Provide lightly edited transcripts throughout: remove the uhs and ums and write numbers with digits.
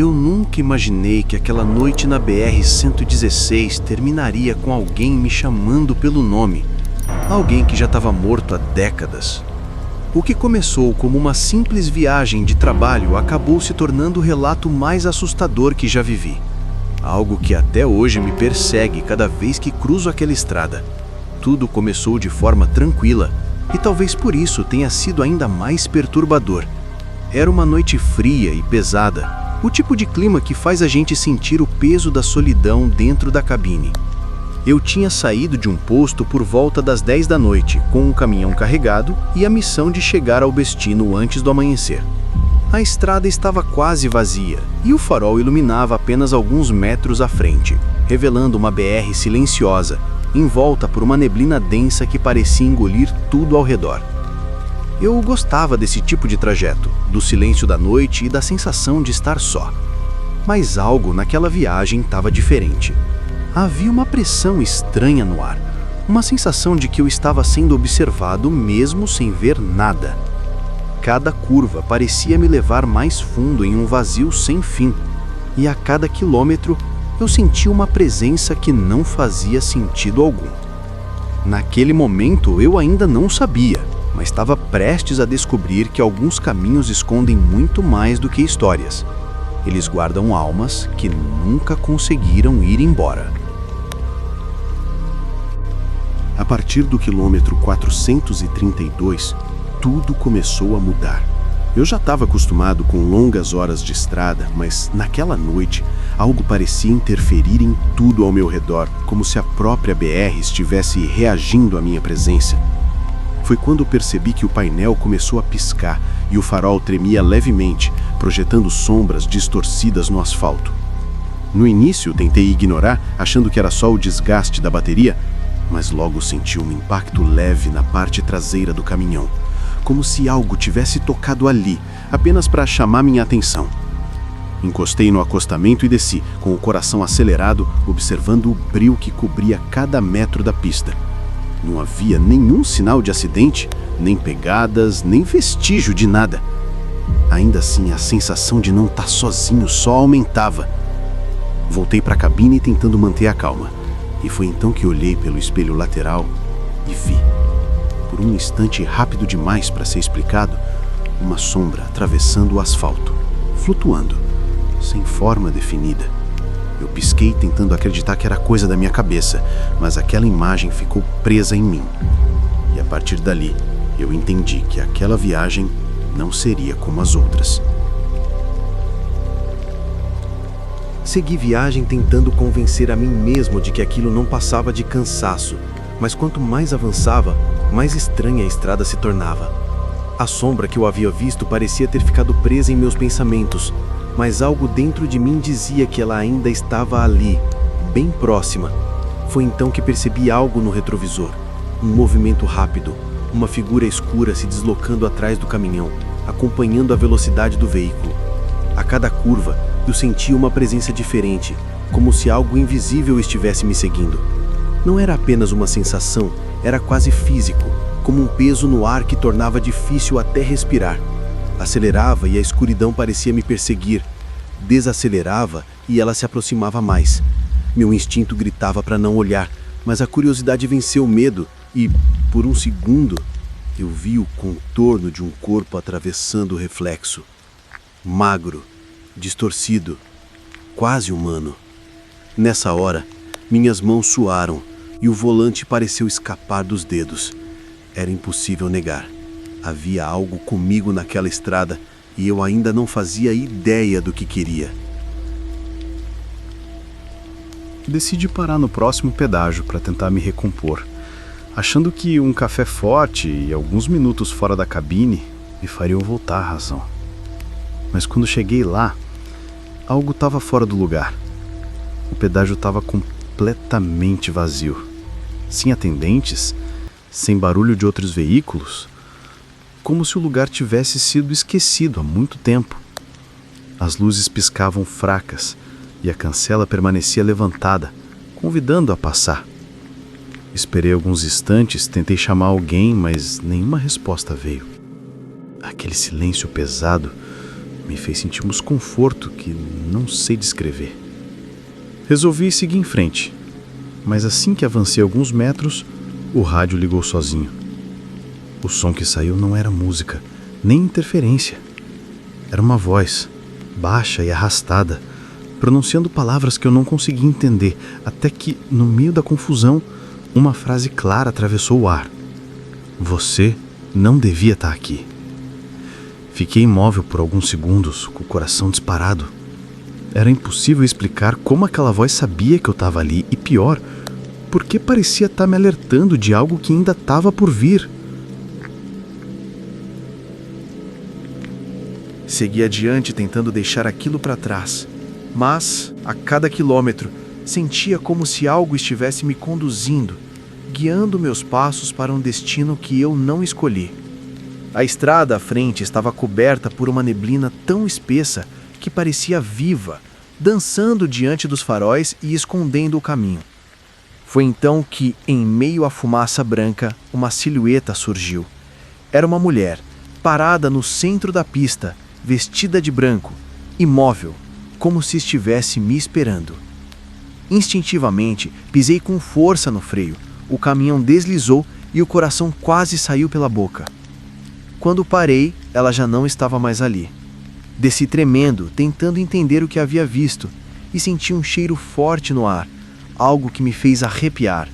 Eu nunca imaginei que aquela noite na BR-116 terminaria com alguém me chamando pelo nome. Alguém que já estava morto há décadas. O que começou como uma simples viagem de trabalho acabou se tornando o relato mais assustador que já vivi. Algo que até hoje me persegue cada vez que cruzo aquela estrada. Tudo começou de forma tranquila e talvez por isso tenha sido ainda mais perturbador. Era uma noite fria e pesada, o tipo de clima que faz a gente sentir o peso da solidão dentro da cabine. Eu tinha saído de um posto por volta das 10 da noite, com um caminhão carregado e a missão de chegar ao destino antes do amanhecer. A estrada estava quase vazia e o farol iluminava apenas alguns metros à frente, revelando uma BR silenciosa, envolta por uma neblina densa que parecia engolir tudo ao redor. Eu gostava desse tipo de trajeto, do silêncio da noite e da sensação de estar só. Mas algo naquela viagem estava diferente. Havia uma pressão estranha no ar, uma sensação de que eu estava sendo observado mesmo sem ver nada. Cada curva parecia me levar mais fundo em um vazio sem fim, e a cada quilômetro eu sentia uma presença que não fazia sentido algum. Naquele momento eu ainda não sabia, mas estava prestes a descobrir que alguns caminhos escondem muito mais do que histórias. Eles guardam almas que nunca conseguiram ir embora. A partir do quilômetro 432, tudo começou a mudar. Eu já estava acostumado com longas horas de estrada, mas naquela noite, algo parecia interferir em tudo ao meu redor, como se a própria BR estivesse reagindo à minha presença. Foi quando percebi que o painel começou a piscar e o farol tremia levemente, projetando sombras distorcidas no asfalto. No início, tentei ignorar, achando que era só o desgaste da bateria, mas logo senti um impacto leve na parte traseira do caminhão, como se algo tivesse tocado ali, apenas para chamar minha atenção. Encostei no acostamento e desci, com o coração acelerado, observando o breu que cobria cada metro da pista. Não havia nenhum sinal de acidente, nem pegadas, nem vestígio de nada. Ainda assim, a sensação de não estar sozinho só aumentava. Voltei para a cabine tentando manter a calma. E foi então que olhei pelo espelho lateral e vi, por um instante rápido demais para ser explicado, uma sombra atravessando o asfalto, flutuando, sem forma definida. Eu pisquei tentando acreditar que era coisa da minha cabeça, mas aquela imagem ficou presa em mim. E a partir dali, eu entendi que aquela viagem não seria como as outras. Segui viagem tentando convencer a mim mesmo de que aquilo não passava de cansaço, mas quanto mais avançava, mais estranha a estrada se tornava. A sombra que eu havia visto parecia ter ficado presa em meus pensamentos, mas algo dentro de mim dizia que ela ainda estava ali, bem próxima. Foi então que percebi algo no retrovisor, um movimento rápido, uma figura escura se deslocando atrás do caminhão, acompanhando a velocidade do veículo. A cada curva, eu sentia uma presença diferente, como se algo invisível estivesse me seguindo. Não era apenas uma sensação, era quase físico, como um peso no ar que tornava difícil até respirar. Acelerava e a escuridão parecia me perseguir. Desacelerava e ela se aproximava mais. Meu instinto gritava para não olhar, mas a curiosidade venceu o medo e, por um segundo, eu vi o contorno de um corpo atravessando o reflexo. Magro, distorcido, quase humano. Nessa hora, minhas mãos suaram e o volante pareceu escapar dos dedos. Era impossível negar. Havia algo comigo naquela estrada e eu ainda não fazia ideia do que queria. Decidi parar no próximo pedágio para tentar me recompor, achando que um café forte e alguns minutos fora da cabine me fariam voltar à razão. Mas quando cheguei lá, algo estava fora do lugar. O pedágio estava completamente vazio, sem atendentes, sem barulho de outros veículos, como se o lugar tivesse sido esquecido há muito tempo. As luzes piscavam fracas e a cancela permanecia levantada, convidando a passar. Esperei alguns instantes, tentei chamar alguém, mas nenhuma resposta veio. Aquele silêncio pesado Me fez sentir um desconforto que não sei descrever. Resolvi seguir em frente, mas assim que avancei alguns metros, o rádio ligou sozinho. O som que saiu não era música, nem interferência. Era uma voz, baixa e arrastada, pronunciando palavras que eu não conseguia entender, até que, no meio da confusão, uma frase clara atravessou o ar. Você não devia estar aqui. Fiquei imóvel por alguns segundos, com o coração disparado. Era impossível explicar como aquela voz sabia que eu estava ali e, pior, porque parecia estar me alertando de algo que ainda estava por vir. Segui adiante tentando deixar aquilo para trás, mas, a cada quilômetro, sentia como se algo estivesse me conduzindo, guiando meus passos para um destino que eu não escolhi. A estrada à frente estava coberta por uma neblina tão espessa que parecia viva, dançando diante dos faróis e escondendo o caminho. Foi então que, em meio à fumaça branca, uma silhueta surgiu. Era uma mulher, parada no centro da pista, vestida de branco, imóvel, como se estivesse me esperando. Instintivamente, pisei com força no freio, o caminhão deslizou e o coração quase saiu pela boca. Quando parei, ela já não estava mais ali. Desci tremendo, tentando entender o que havia visto, e senti um cheiro forte no ar, algo que me fez arrepiar.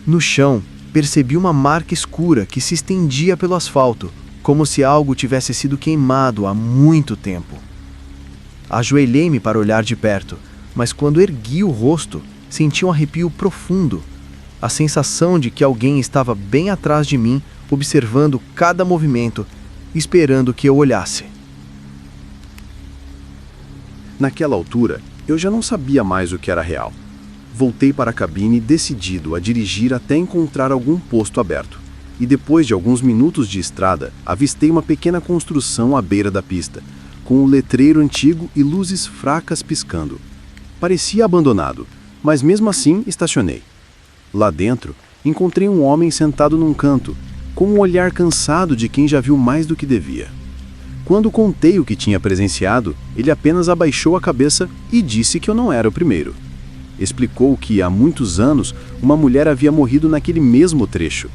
No chão, percebi uma marca escura que se estendia pelo asfalto, como se algo tivesse sido queimado há muito tempo. Ajoelhei-me para olhar de perto, mas quando ergui o rosto, senti um arrepio profundo. A sensação de que alguém estava bem atrás de mim, observando cada movimento, esperando que eu olhasse. Naquela altura, eu já não sabia mais o que era real. Voltei para a cabine decidido a dirigir até encontrar algum posto aberto. E depois de alguns minutos de estrada, avistei uma pequena construção à beira da pista, com um letreiro antigo e luzes fracas piscando. Parecia abandonado, mas mesmo assim estacionei. Lá dentro, encontrei um homem sentado num canto, com um olhar cansado de quem já viu mais do que devia. Quando contei o que tinha presenciado, ele apenas abaixou a cabeça e disse que eu não era o primeiro. Explicou que, há muitos anos, uma mulher havia morrido naquele mesmo trecho.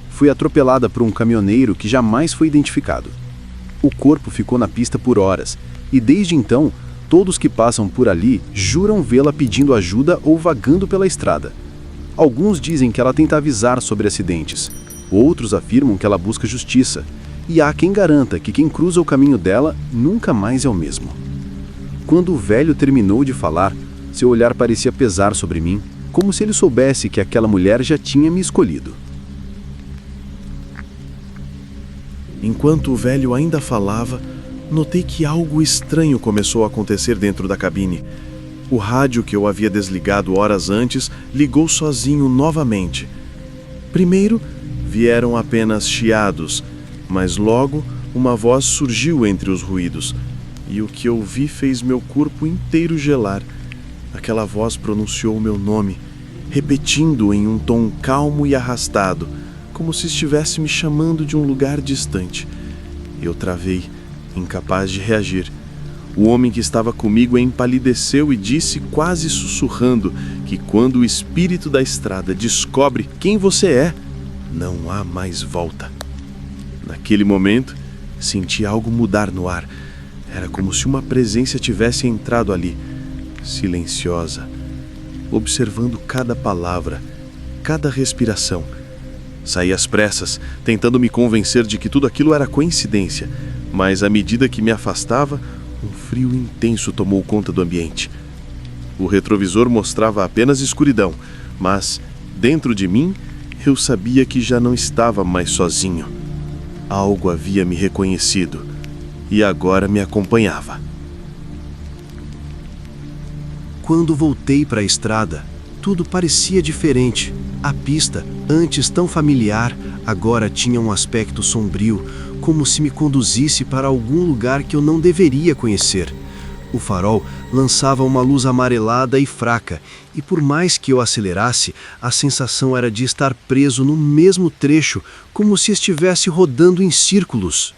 Foi atropelada por um caminhoneiro que jamais foi identificado. O corpo ficou na pista por horas, e desde então, todos que passam por ali juram vê-la pedindo ajuda ou vagando pela estrada. Alguns dizem que ela tenta avisar sobre acidentes, outros afirmam que ela busca justiça, e há quem garanta que quem cruza o caminho dela nunca mais é o mesmo. Quando o velho terminou de falar, seu olhar parecia pesar sobre mim, como se ele soubesse que aquela mulher já tinha me escolhido. Enquanto o velho ainda falava, notei que algo estranho começou a acontecer dentro da cabine. O rádio que eu havia desligado horas antes ligou sozinho novamente. Primeiro, vieram apenas chiados, mas logo uma voz surgiu entre os ruídos, e o que ouvi fez meu corpo inteiro gelar. Aquela voz pronunciou o meu nome, repetindo em um tom calmo e arrastado, como se estivesse me chamando de um lugar distante. Eu travei, incapaz de reagir. O homem que estava comigo empalideceu e disse, quase sussurrando, que quando o espírito da estrada descobre quem você é, não há mais volta. Naquele momento, senti algo mudar no ar. Era como se uma presença tivesse entrado ali, silenciosa, observando cada palavra, cada respiração. Saí às pressas, tentando me convencer de que tudo aquilo era coincidência, mas à medida que me afastava, um frio intenso tomou conta do ambiente. O retrovisor mostrava apenas escuridão, mas, dentro de mim, eu sabia que já não estava mais sozinho. Algo havia me reconhecido e agora me acompanhava. Quando voltei para a estrada, tudo parecia diferente. A pista, antes tão familiar, agora tinha um aspecto sombrio, como se me conduzisse para algum lugar que eu não deveria conhecer. O farol lançava uma luz amarelada e fraca, e por mais que eu acelerasse, a sensação era de estar preso no mesmo trecho, como se estivesse rodando em círculos.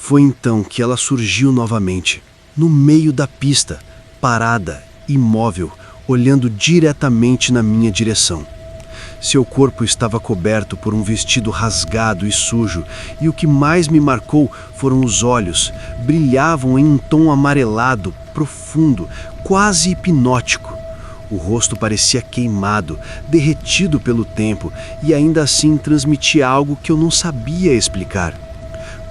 Foi então que ela surgiu novamente, no meio da pista, parada, imóvel, olhando diretamente na minha direção. Seu corpo estava coberto por um vestido rasgado e sujo, e o que mais me marcou foram os olhos. Brilhavam em um tom amarelado, profundo, quase hipnótico. O rosto parecia queimado, derretido pelo tempo, e ainda assim transmitia algo que eu não sabia explicar.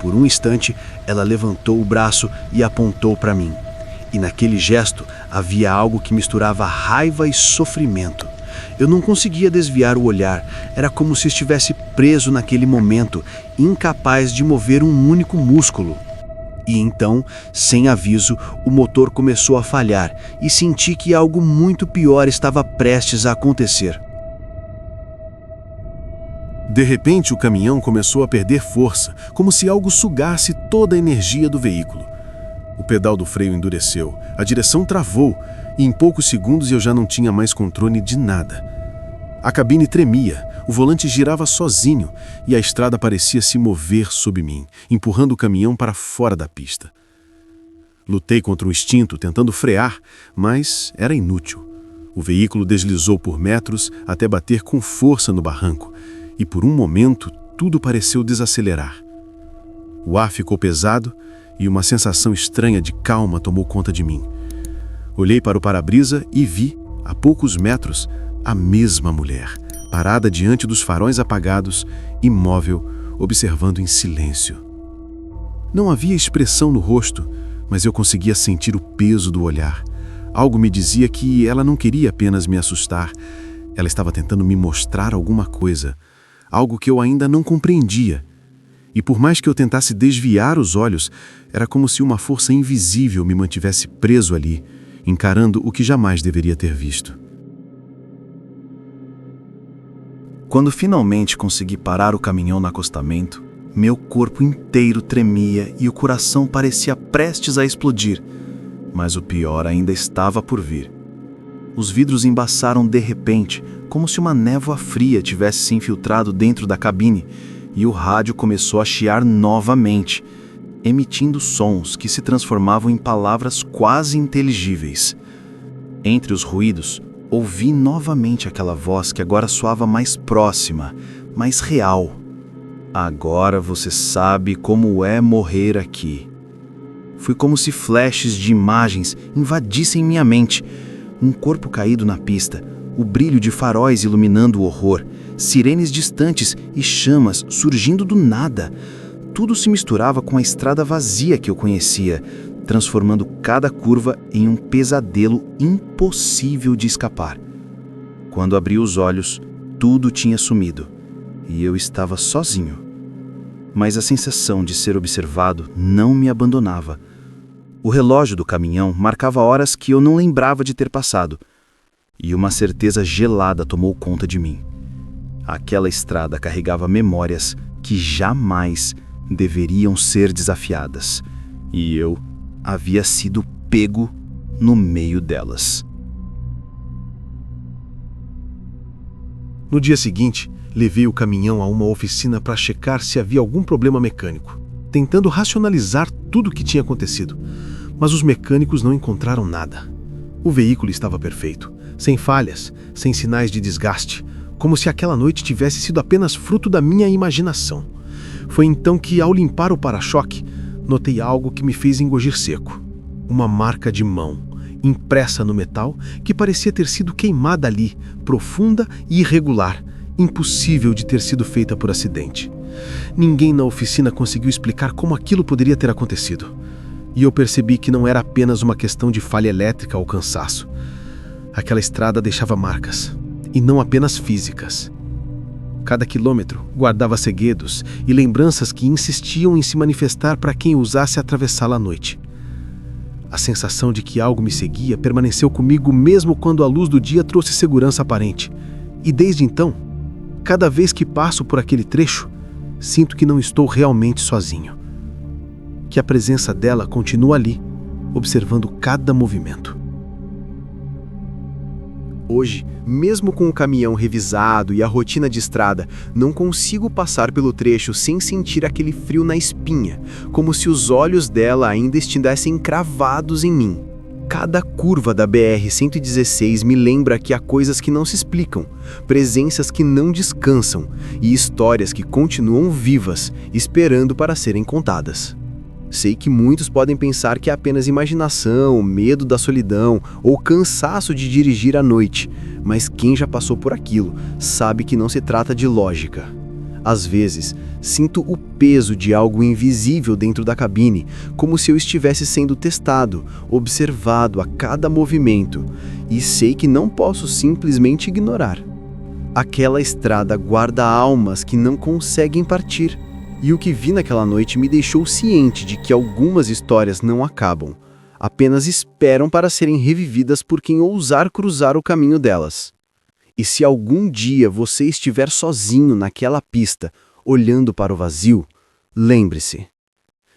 Por um instante, ela levantou o braço e apontou para mim. E naquele gesto havia algo que misturava raiva e sofrimento. Eu não conseguia desviar o olhar, era como se estivesse preso naquele momento, incapaz de mover um único músculo. E então, sem aviso, o motor começou a falhar e senti que algo muito pior estava prestes a acontecer. De repente, o caminhão começou a perder força, como se algo sugasse toda a energia do veículo. O pedal do freio endureceu, a direção travou e em poucos segundos eu já não tinha mais controle de nada. A cabine tremia, o volante girava sozinho e a estrada parecia se mover sob mim, empurrando o caminhão para fora da pista. Lutei contra o instinto, tentando frear, mas era inútil. O veículo deslizou por metros até bater com força no barranco e por um momento tudo pareceu desacelerar. O ar ficou pesado e uma sensação estranha de calma tomou conta de mim. Olhei para o para-brisa e vi, a poucos metros, a mesma mulher, parada diante dos faróis apagados, imóvel, observando em silêncio. Não havia expressão no rosto, mas eu conseguia sentir o peso do olhar. Algo me dizia que ela não queria apenas me assustar, ela estava tentando me mostrar alguma coisa, algo que eu ainda não compreendia. E por mais que eu tentasse desviar os olhos, era como se uma força invisível me mantivesse preso ali, encarando o que jamais deveria ter visto. Quando finalmente consegui parar o caminhão no acostamento, meu corpo inteiro tremia e o coração parecia prestes a explodir. Mas o pior ainda estava por vir. Os vidros embaçaram de repente, como se uma névoa fria tivesse se infiltrado dentro da cabine, e o rádio começou a chiar novamente, emitindo sons que se transformavam em palavras quase inteligíveis. Entre os ruídos, ouvi novamente aquela voz que agora soava mais próxima, mais real. Agora você sabe como é morrer aqui. Foi como se flashes de imagens invadissem minha mente. Um corpo caído na pista, o brilho de faróis iluminando o horror, sirenes distantes e chamas surgindo do nada. Tudo se misturava com a estrada vazia que eu conhecia, transformando cada curva em um pesadelo impossível de escapar. Quando abri os olhos, tudo tinha sumido e eu estava sozinho. Mas a sensação de ser observado não me abandonava. O relógio do caminhão marcava horas que eu não lembrava de ter passado, e uma certeza gelada tomou conta de mim. Aquela estrada carregava memórias que jamais deveriam ser desafiadas, e eu havia sido pego no meio delas. No dia seguinte, levei o caminhão a uma oficina para checar se havia algum problema mecânico, tentando racionalizar tudo o que tinha acontecido. Mas os mecânicos não encontraram nada. O veículo estava perfeito, sem falhas, sem sinais de desgaste, como se aquela noite tivesse sido apenas fruto da minha imaginação. Foi então que, ao limpar o para-choque, notei algo que me fez engogir seco. Uma marca de mão, impressa no metal, que parecia ter sido queimada ali, profunda e irregular, impossível de ter sido feita por acidente. Ninguém na oficina conseguiu explicar como aquilo poderia ter acontecido. E eu percebi que não era apenas uma questão de falha elétrica ou cansaço. Aquela estrada deixava marcas, e não apenas físicas. Cada quilômetro guardava segredos e lembranças que insistiam em se manifestar para quem ousasse atravessá-la à noite. A sensação de que algo me seguia permaneceu comigo mesmo quando a luz do dia trouxe segurança aparente. E desde então, cada vez que passo por aquele trecho, sinto que não estou realmente sozinho. Que a presença dela continua ali, observando cada movimento. Hoje, mesmo com o caminhão revisado e a rotina de estrada, não consigo passar pelo trecho sem sentir aquele frio na espinha, como se os olhos dela ainda estivessem cravados em mim. Cada curva da BR-116 me lembra que há coisas que não se explicam, presenças que não descansam e histórias que continuam vivas, esperando para serem contadas. Sei que muitos podem pensar que é apenas imaginação, medo da solidão ou cansaço de dirigir à noite, mas quem já passou por aquilo sabe que não se trata de lógica. Às vezes, sinto o peso de algo invisível dentro da cabine, como se eu estivesse sendo testado, observado a cada movimento, e sei que não posso simplesmente ignorar. Aquela estrada guarda almas que não conseguem partir. E o que vi naquela noite me deixou ciente de que algumas histórias não acabam, apenas esperam para serem revividas por quem ousar cruzar o caminho delas. E se algum dia você estiver sozinho naquela pista, olhando para o vazio, lembre-se,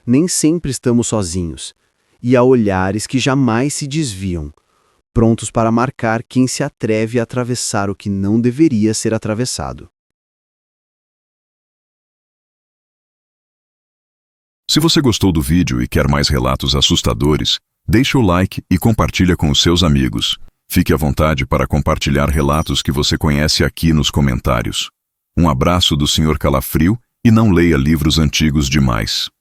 nem sempre estamos sozinhos, e há olhares que jamais se desviam, prontos para marcar quem se atreve a atravessar o que não deveria ser atravessado. Se você gostou do vídeo e quer mais relatos assustadores, deixe o like e compartilha com os seus amigos. Fique à vontade para compartilhar relatos que você conhece aqui nos comentários. Um abraço do Sr. Calafrio e não leia livros antigos demais.